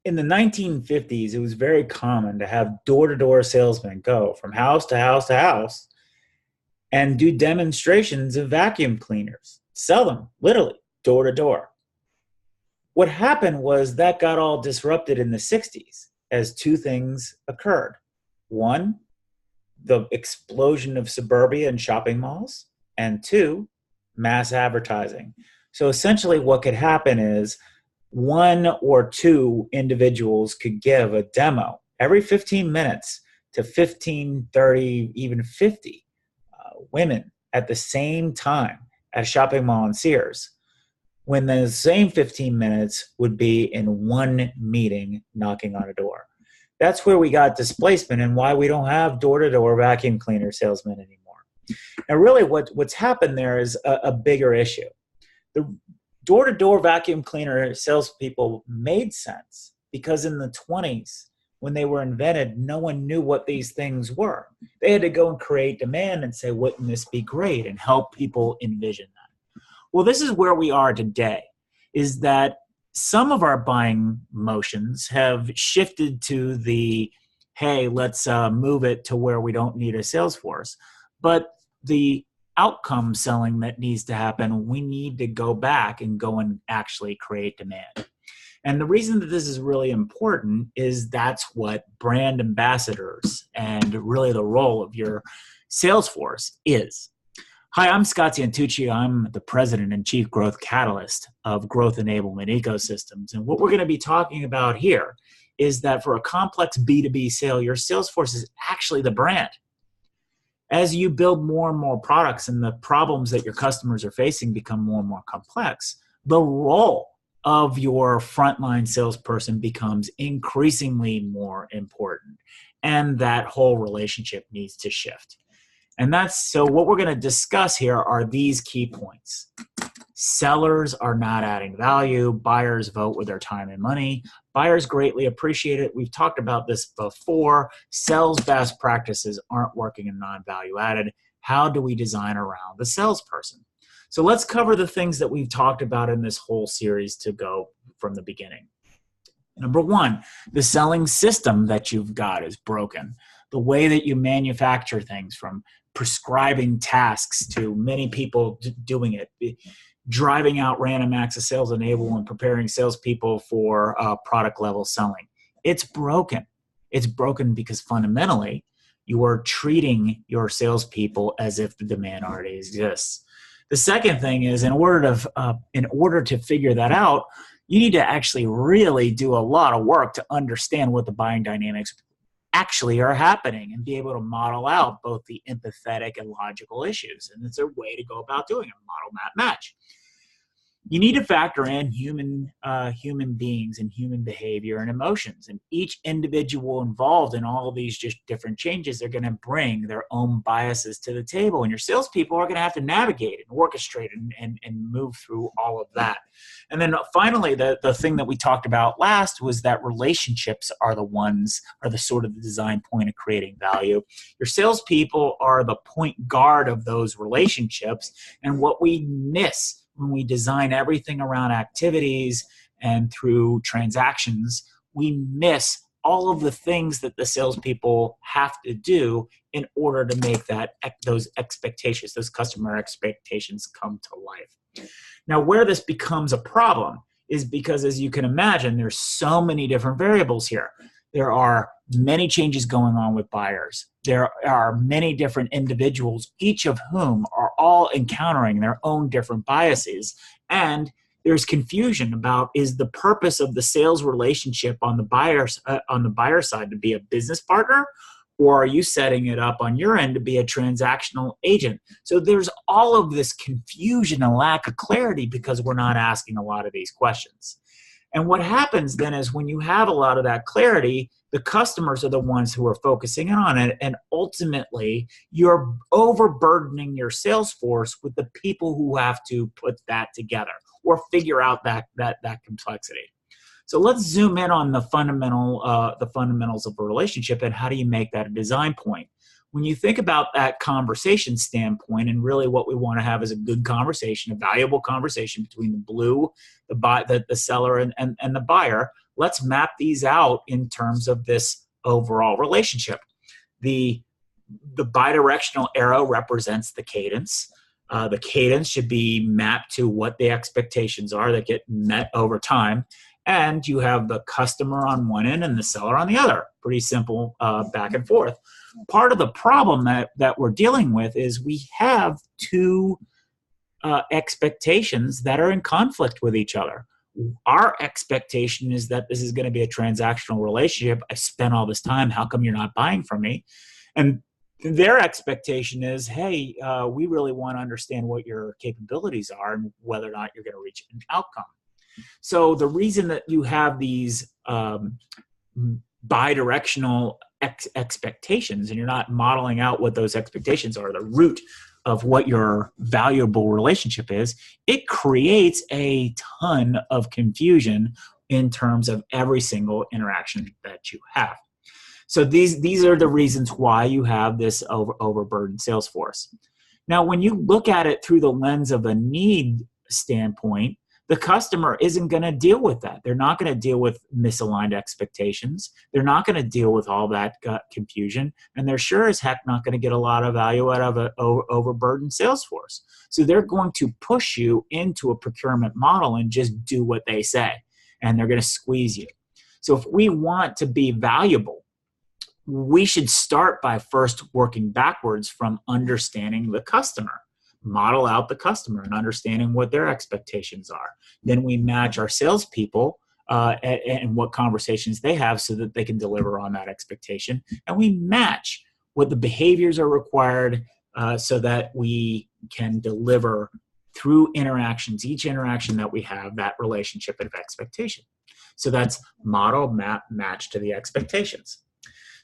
In the 1950s, it was very common to have door-to-door salesmen go from house to house to house and do demonstrations of vacuum cleaners, sell them literally door to door. What happened was that got all disrupted in the 60s as two things occurred. One, the explosion of suburbia and shopping malls, and two, mass advertising. So essentially what could happen is one or two individuals could give a demo every 15 minutes to 15, 30, even 50 women at the same time at a shopping mall in Sears, when the same 15 minutes would be in one meeting knocking on a door. That's where we got displacement and why we don't have door-to-door vacuum cleaner salesmen anymore. And really what's happened there is a bigger issue. The door-to-door vacuum cleaner salespeople made sense because in the 20s, when they were invented, no one knew what these things were. They had to go and create demand and say, wouldn't this be great, and help people envision that. Well, this is where we are today, is that some of our buying motions have shifted to the, hey, let's move it to where we don't need a sales force. But the outcome selling that needs to happen, we need to go back and go and actually create demand. And the reason that this is really important is that's what brand ambassadors and really the role of your sales force is. Hi, I'm Scott Santucci. I'm the president and chief growth catalyst of Growth Enablement Ecosystems. And what we're going to be talking about here is that for a complex B2B sale, your sales force is actually the brand. As you build more and more products and the problems that your customers are facing become more and more complex, the role of your frontline salesperson becomes increasingly more important. And that whole relationship needs to shift. And so what we're going to discuss here are these key points. Sellers are not adding value. Buyers vote with their time and money. Buyers greatly appreciate it. We've talked about this before. Sales best practices aren't working in non-value added. How do we design around the salesperson? So let's cover the things that we've talked about in this whole series to go from the beginning. Number one, the selling system that you've got is broken. The way that you manufacture things, from prescribing tasks to many people doing it, driving out random acts of sales enablement, preparing salespeople for product level selling. It's broken. It's broken because fundamentally you are treating your salespeople as if the demand already exists. The second thing is, in order to figure that out, you need to actually really do a lot of work to understand what the buying dynamics actually are happening and be able to model out both the empathetic and logical issues. And it's a way to go about doing a model map match. You need to factor in human beings and human behavior and emotions. And each individual involved in all of these just different changes are going to bring their own biases to the table. And your salespeople are going to have to navigate and orchestrate and move through all of that. And then finally, the thing that we talked about last was that relationships are the sort of the design point of creating value. Your salespeople are the point guard of those relationships. And what we miss when we design everything around activities and through transactions, we miss all of the things that the salespeople have to do in order to make those expectations, those customer expectations, come to life. Now, where this becomes a problem is because, as you can imagine, there's so many different variables here. There are many changes going on with buyers. There are many different individuals, each of whom are all encountering their own different biases. And there's confusion about, is the purpose of the sales relationship on the buyer side to be a business partner, or are you setting it up on your end to be a transactional agent? So there's all of this confusion and lack of clarity because we're not asking a lot of these questions. And what happens then is, when you have a lot of that clarity, the customers are the ones who are focusing in on it. And ultimately, you're overburdening your sales force with the people who have to put that together or figure out that complexity. So let's zoom in on the fundamentals of a relationship and how do you make that a design point. When you think about that conversation standpoint, and really what we want to have is a good conversation, a valuable conversation between the seller and the buyer, let's map these out in terms of this overall relationship. The bidirectional arrow represents the cadence. The cadence should be mapped to what the expectations are that get met over time. And you have the customer on one end and the seller on the other. Pretty simple back and forth. Part of the problem that we're dealing with is we have two expectations that are in conflict with each other. Our expectation is that this is going to be a transactional relationship. I spent all this time. How come you're not buying from me? And their expectation is, hey, we really want to understand what your capabilities are and whether or not you're going to reach an outcome. So the reason that you have these bidirectional expectations and you're not modeling out what those expectations are, the root of what your valuable relationship is, it creates a ton of confusion in terms of every single interaction that you have. So these are the reasons why you have this overburdened sales force. Now, when you look at it through the lens of a need standpoint, the customer isn't going to deal with that. They're not going to deal with misaligned expectations. They're not going to deal with all that confusion. And they're sure as heck not going to get a lot of value out of an overburdened sales force. So they're going to push you into a procurement model and just do what they say. And they're going to squeeze you. So if we want to be valuable, we should start by first working backwards from understanding the customer. Model out the customer and understanding what their expectations are. Then we match our salespeople and what conversations they have so that they can deliver on that expectation. And we match what the behaviors are required so that we can deliver through interactions, each interaction that we have, that relationship of expectation. So that's model, map, match to the expectations.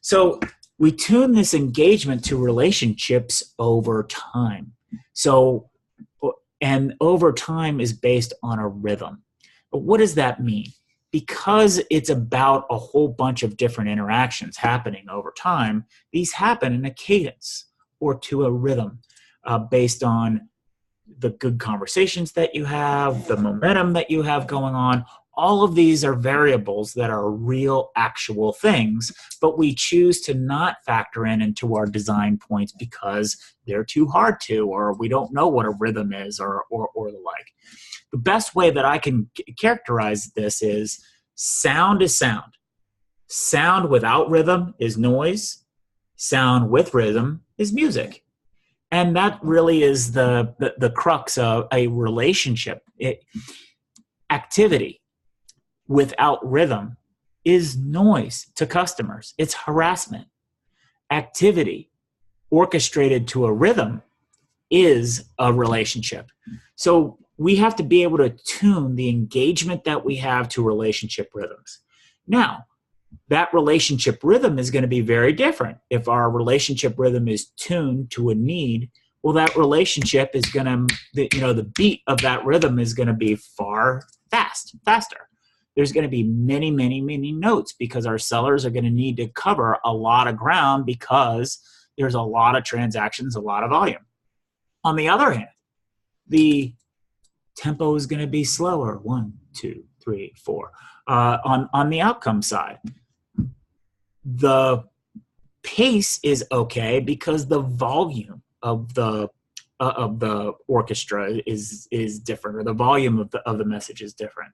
So we tune this engagement to relationships over time. So, and over time is based on a rhythm. But what does that mean? Because it's about a whole bunch of different interactions happening over time, these happen in a cadence or to a rhythm based on the good conversations that you have, the momentum that you have going on. All of these are variables that are real, actual things, but we choose to not factor into our design points because they're too hard to, or we don't know what a rhythm is, or the like. The best way that I can characterize this is sound is sound. Sound without rhythm is noise. Sound with rhythm is music. And that really is the crux of a relationship. Activity without rhythm is noise to customers. It's harassment. Activity orchestrated to a rhythm is a relationship. So we have to be able to tune the engagement that we have to relationship rhythms. Now, that relationship rhythm is going to be very different. If our relationship rhythm is tuned to a need, well, that relationship is going to, the beat of that rhythm is going to be faster. There's going to be many, many, many notes because our sellers are going to need to cover a lot of ground because there's a lot of transactions, a lot of volume. On the other hand, the tempo is going to be slower. 1, 2, 3, 4. On the outcome side, the pace is okay because the volume of the orchestra is different, or the volume of the message is different.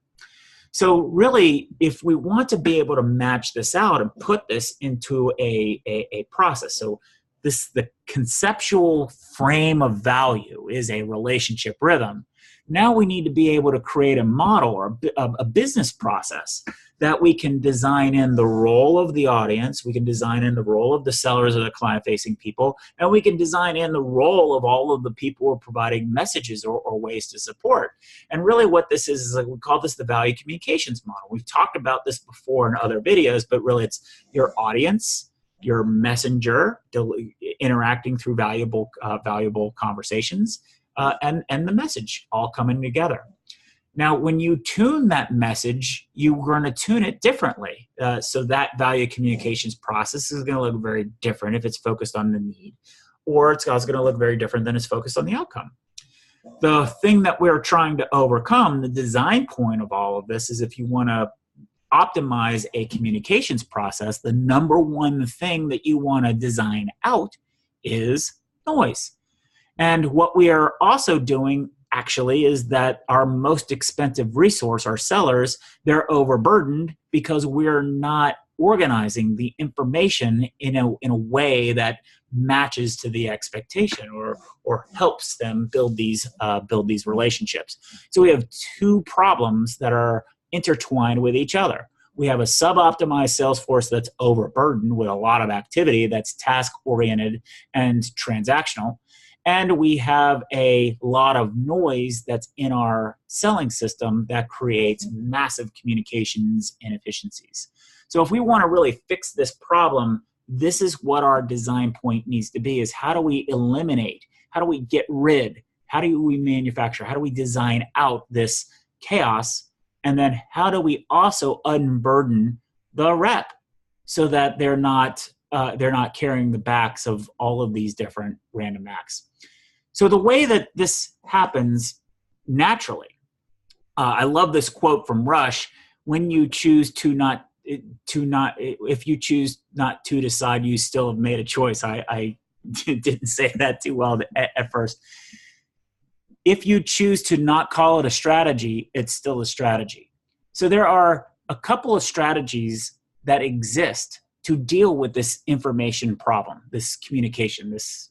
So really, if we want to be able to match this out and put this into a process, so the conceptual frame of value is a relationship rhythm. Now we need to be able to create a model or a business process that we can design in the role of the audience, we can design in the role of the sellers or the client-facing people, and we can design in the role of all of the people who are providing messages or ways to support. And really what this is like, we call this the value communications model. We've talked about this before in other videos, but really it's your audience, your messenger interacting through valuable conversations, and the message all coming together. Now, when you tune that message, you're going to tune it differently. So that value communications process is going to look very different if it's focused on the need, or it's also going to look very different than it's focused on the outcome. The thing that we're trying to overcome, the design point of all of this, is if you want to optimize a communications process, the number one thing that you want to design out is noise. And what we are also doing actually is that our most expensive resource, our sellers, they're overburdened because we're not organizing the information in a way that matches to the expectation or helps them build these relationships. So we have two problems that are intertwined with each other. We have a sub-optimized sales force that's overburdened with a lot of activity that's task-oriented and transactional. And we have a lot of noise that's in our selling system that creates massive communications inefficiencies. So if we want to really fix this problem, this is what our design point needs to be, is how do we eliminate, how do we get rid, how do we manufacture, how do we design out this chaos, and then how do we also unburden the rep so that they're not carrying the backs of all of these different random acts. So the way that this happens naturally, I love this quote from Rush: when you choose if you choose not to decide, you still have made a choice. I didn't say that too well at first. If you choose to not call it a strategy, it's still a strategy. So there are a couple of strategies that exist to deal with this information problem, this communication, this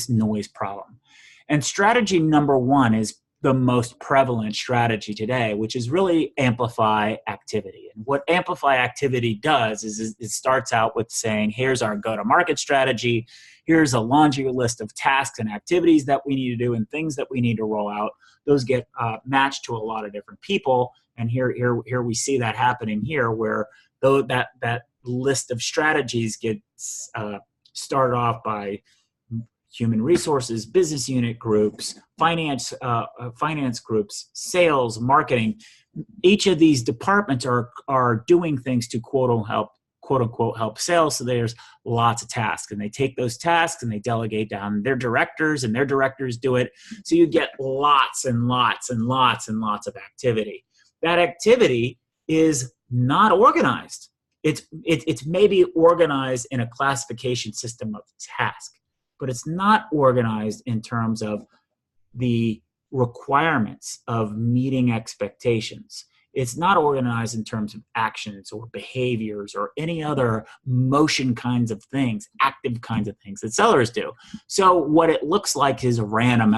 noise problem. And strategy number one is the most prevalent strategy today, which is really amplify activity. And what amplify activity does is it starts out with saying, here's our go-to-market strategy, here's a laundry list of tasks and activities that we need to do and things that we need to roll out. Those get matched to a lot of different people. And here we see that happening here, where though that list of strategies gets started off by human resources, business unit groups, finance groups, sales, marketing. Each of these departments are doing things to quote unquote help sales. So there's lots of tasks, and they take those tasks and they delegate down their directors, and their directors do it. So you get lots and lots and lots and lots of activity. That activity is not organized. It's maybe organized in a classification system of task, but it's not organized in terms of the requirements of meeting expectations. It's not organized in terms of actions or behaviors or any other motion kinds of things, active kinds of things that sellers do. So what it looks like is random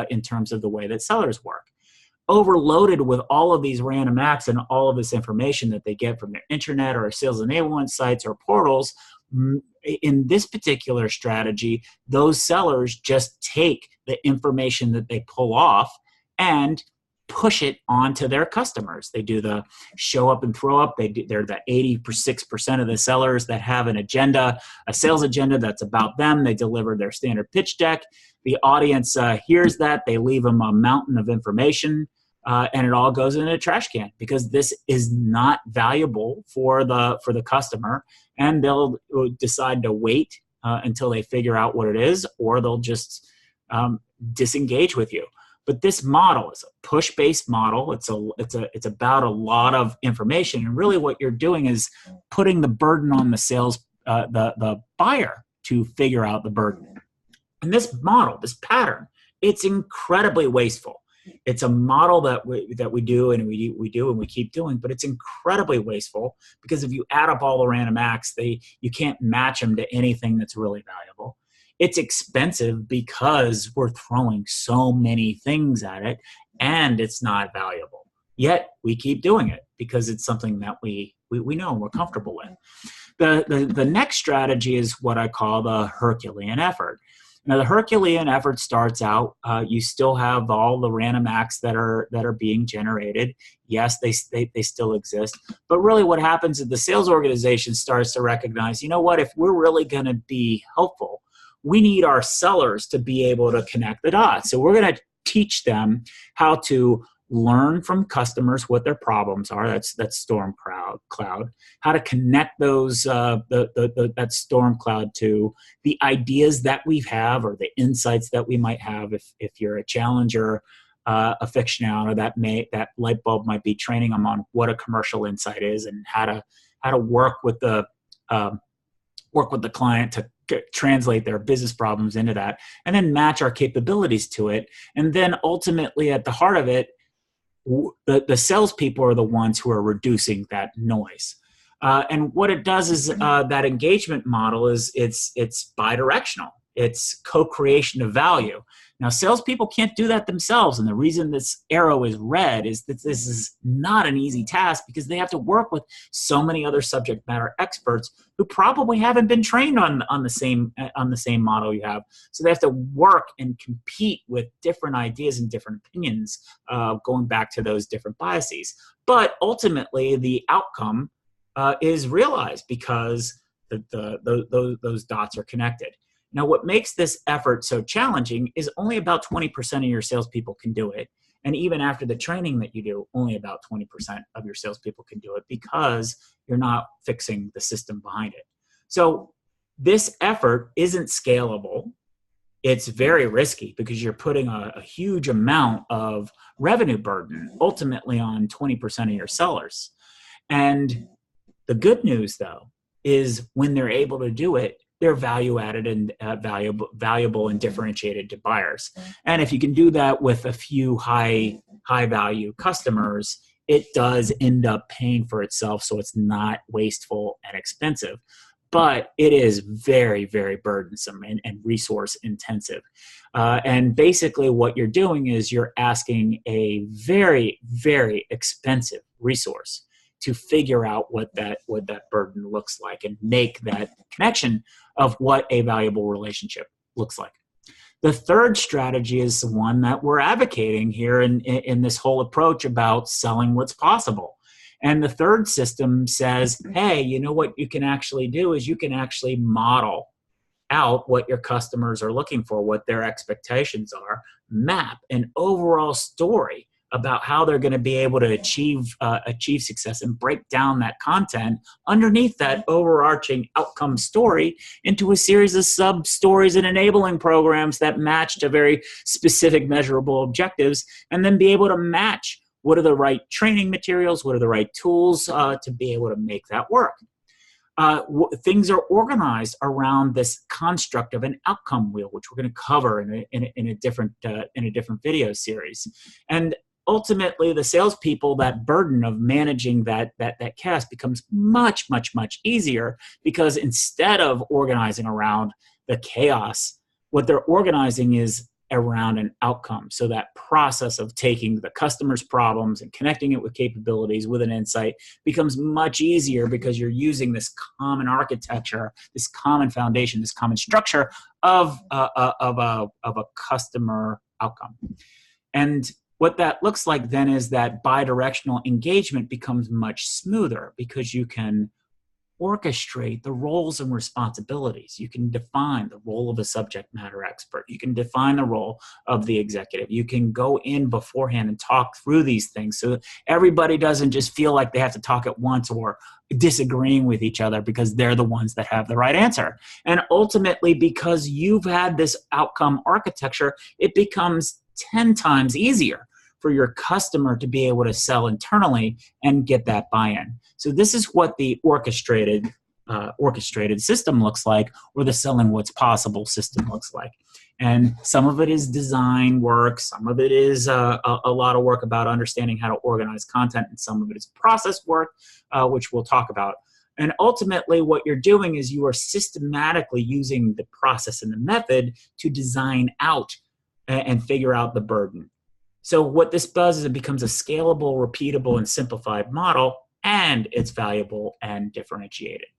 in terms of the way that sellers work. Overloaded with all of these random acts and all of this information that they get from their internet or sales enablement sites or portals, in this particular strategy, those sellers just take the information that they pull off and push it onto their customers. They do the show up and throw up. They're the 86% of the sellers that have an agenda, a sales agenda that's about them. They deliver their standard pitch deck. The audience hears that. They leave them a mountain of information, and it all goes in a trash can, because this is not valuable for the customer, and they'll decide to wait until they figure out what it is, or they'll just disengage with you. But this model is a push-based model. It's about a lot of information, and really what you're doing is putting the burden on the sales the buyer to figure out the burden. And this model, this pattern, it's incredibly wasteful. It's a model that we do and we keep doing, but it's incredibly wasteful, because if you add up all the random acts, you can't match them to anything that's really valuable. It's expensive because we're throwing so many things at it, and it's not valuable. Yet we keep doing it because it's something that we know and we're comfortable with. The next strategy is what I call the Herculean effort. Now, the Herculean effort starts out, you still have all the random acts that are being generated. Yes, they still exist. But really what happens is the sales organization starts to recognize, you know what, if we're really going to be helpful, we need our sellers to be able to connect the dots. So we're going to teach them how to learn from customers what their problems are. That's storm cloud. How to connect those that storm cloud to the ideas that we have or the insights that we might have. If you're a challenger aficionado that light bulb might be training them on what a commercial insight is and how to work with the client to translate their business problems into that, and then match our capabilities to it. And then ultimately, at the heart of it, the salespeople are the ones who are reducing that noise. And what it does is that engagement model is it's bidirectional. It's co-creation of value. Now, salespeople can't do that themselves, and the reason this arrow is red is that this is not an easy task because they have to work with so many other subject matter experts who probably haven't been trained on the same model you have. So they have to work and compete with different ideas and different opinions, going back to those different biases. But ultimately, the outcome is realized because those dots are connected. Now, what makes this effort so challenging is only about 20% of your salespeople can do it. And even after the training that you do, only about 20% of your salespeople can do it because you're not fixing the system behind it. So this effort isn't scalable. It's very risky because you're putting a huge amount of revenue burden ultimately on 20% of your sellers. And the good news, though, is when they're able to do it, they're value added and valuable and differentiated to buyers. And if you can do that with a few high value customers, it does end up paying for itself. So it's not wasteful and expensive, but it is very, very burdensome and resource intensive. And basically what you're doing is you're asking a very, very expensive resource to figure out what that burden looks like and make that connection of what a valuable relationship looks like. The third strategy is the one that we're advocating here in this whole approach about selling what's possible. And the third system says, hey, you know what you can actually do is you can actually model out what your customers are looking for, what their expectations are, map an overall story about how they're going to be able to achieve success, and break down that content underneath that overarching outcome story into a series of sub-stories and enabling programs that match to very specific measurable objectives, and then be able to match what are the right training materials, what are the right tools to be able to make that work. Things are organized around this construct of an outcome wheel, which we're going to cover in a different video series. And ultimately, the salespeople, that burden of managing that chaos becomes much, much, much easier, because instead of organizing around the chaos, what they're organizing is around an outcome. So that process of taking the customer's problems and connecting it with capabilities with an insight becomes much easier because you're using this common architecture, this common foundation, this common structure of a customer outcome. And what that looks like then is that bidirectional engagement becomes much smoother because you can orchestrate the roles and responsibilities. You can define the role of a subject matter expert. You can define the role of the executive. You can go in beforehand and talk through these things so everybody doesn't just feel like they have to talk at once or disagreeing with each other because they're the ones that have the right answer. And ultimately, because you've had this outcome architecture, it becomes 10 times easier for your customer to be able to sell internally and get that buy-in. So this is what the orchestrated system looks like, or the selling what's possible system looks like. And some of it is design work, some of it is a lot of work about understanding how to organize content, and some of it is process work, which we'll talk about. And ultimately, what you're doing is you are systematically using the process and the method to design out and figure out the burden. So what this does is it becomes a scalable, repeatable, and simplified model, and it's valuable and differentiated.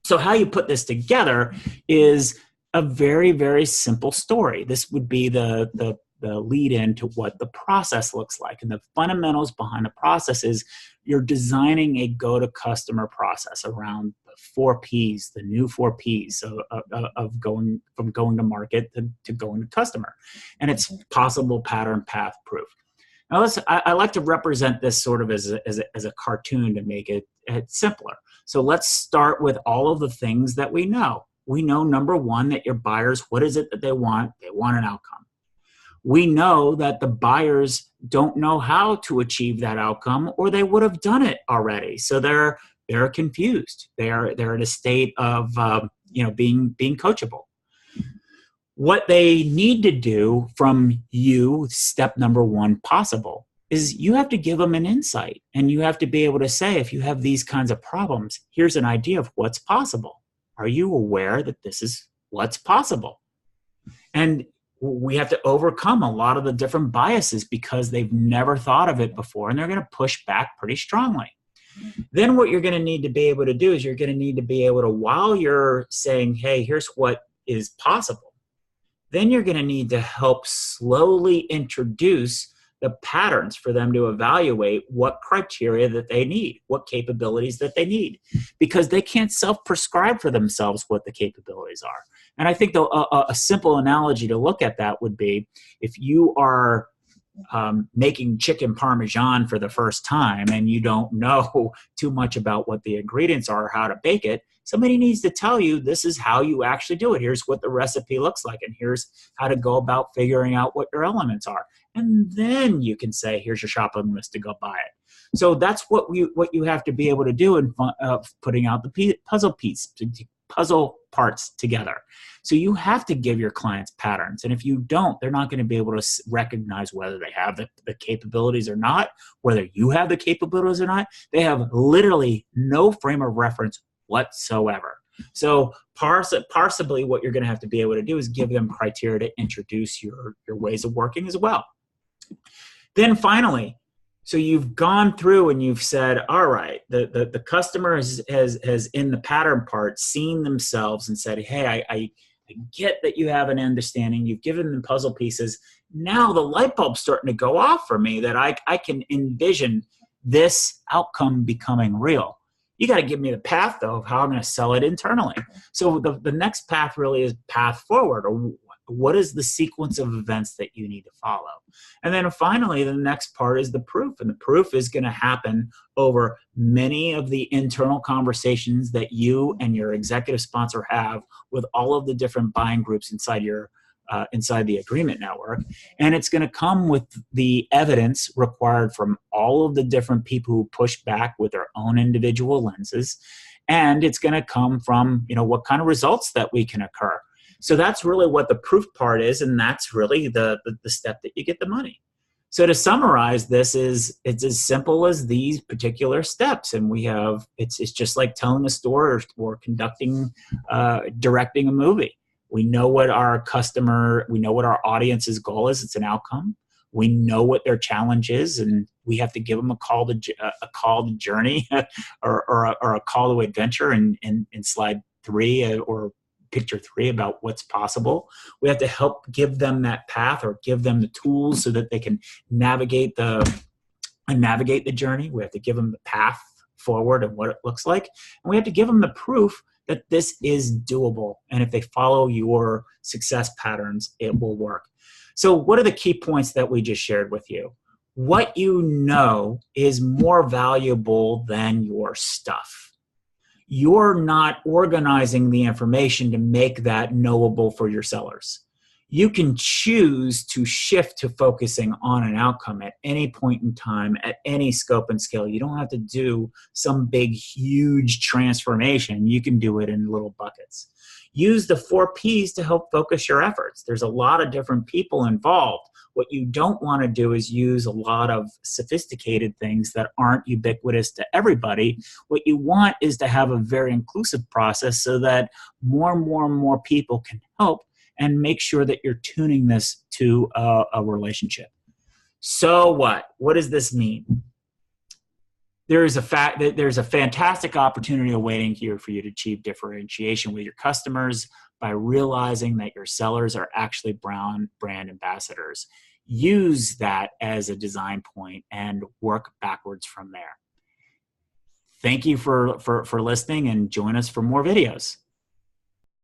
So how you put this together is a very, very simple story. This would be the lead in to what the process looks like. And the fundamentals behind the process is you're designing a go-to-customer process around the 4 Ps, the new 4 Ps of going to market to going to customer. And it's possible, pattern, path, proof. Now, I like to represent this sort of as a cartoon to make it simpler. So let's start with all of the things that we know. We know, number one, that your buyers, what is it that they want? They want an outcome. We know that the buyers don't know how to achieve that outcome, or they would have done it already. So they're confused. They're in a state of being coachable. What they need to do from you, step number one possible, is you have to give them an insight, and you have to be able to say, if you have these kinds of problems, here's an idea of what's possible. Are you aware that this is what's possible? And we have to overcome a lot of the different biases because they've never thought of it before, and they're going to push back pretty strongly. Then what you're going to need to be able to do is you're going to need to be able to, while you're saying, hey, here's what is possible, then you're going to need to help slowly introduce the patterns for them to evaluate what criteria that they need, what capabilities that they need, because they can't self-prescribe for themselves what the capabilities are. And I think a simple analogy to look at that would be, if you are making chicken parmesan for the first time and you don't know too much about what the ingredients are or how to bake it, somebody needs to tell you, this is how you actually do it. Here's what the recipe looks like, and here's how to go about figuring out what your elements are. And then you can say, here's your shopping list to go buy it. So that's what you have to be able to do in putting out the puzzle parts together. So you have to give your clients patterns. And if you don't, they're not going to be able to recognize whether they have the capabilities or not, whether you have the capabilities or not. They have literally no frame of reference whatsoever. So parsibly, what you're going to have to be able to do is give them criteria to introduce your ways of working as well. Then finally, so you've gone through and you've said, all right, the customer has in the pattern part seen themselves and said, hey, I get that you have an understanding. You've given them puzzle pieces. Now the light bulb's starting to go off for me that I can envision this outcome becoming real. You got to give me the path, though, of how I'm going to sell it internally. So the next path really is path forward, or what is the sequence of events that you need to follow? And then finally, the next part is the proof. And the proof is going to happen over many of the internal conversations that you and your executive sponsor have with all of the different buying groups inside the agreement network. And it's going to come with the evidence required from all of the different people who push back with their own individual lenses. And it's going to come from, what kind of results that we can occur. So that's really what the proof part is, and that's really the step that you get the money. So to summarize this, it's as simple as these particular steps, and it's just like telling a story or conducting, directing a movie. We know what our audience's goal is. It's an outcome. We know what their challenge is, and we have to give them a call to journey or a call to adventure in slide 3 or picture 3 about what's possible. We have to help give them that path or give them the tools so that they can navigate the journey. We have to give them the path forward and what it looks like. And we have to give them the proof that this is doable. And if they follow your success patterns, it will work. So what are the key points that we just shared with you? What you know is more valuable than your stuff. You're not organizing the information to make that knowable for your sellers. You can choose to shift to focusing on an outcome at any point in time, at any scope and scale. You don't have to do some big, huge transformation. You can do it in little buckets. Use the 4 Ps to help focus your efforts. There's a lot of different people involved. What you don't want to do is use a lot of sophisticated things that aren't ubiquitous to everybody. What you want is to have a very inclusive process so that more and more and more people can help, and make sure that you're tuning this to a relationship. So what? What does this mean? There's a fantastic opportunity awaiting here for you to achieve differentiation with your customers by realizing that your sellers are actually brand ambassadors. Use that as a design point and work backwards from there. Thank you for listening, and join us for more videos.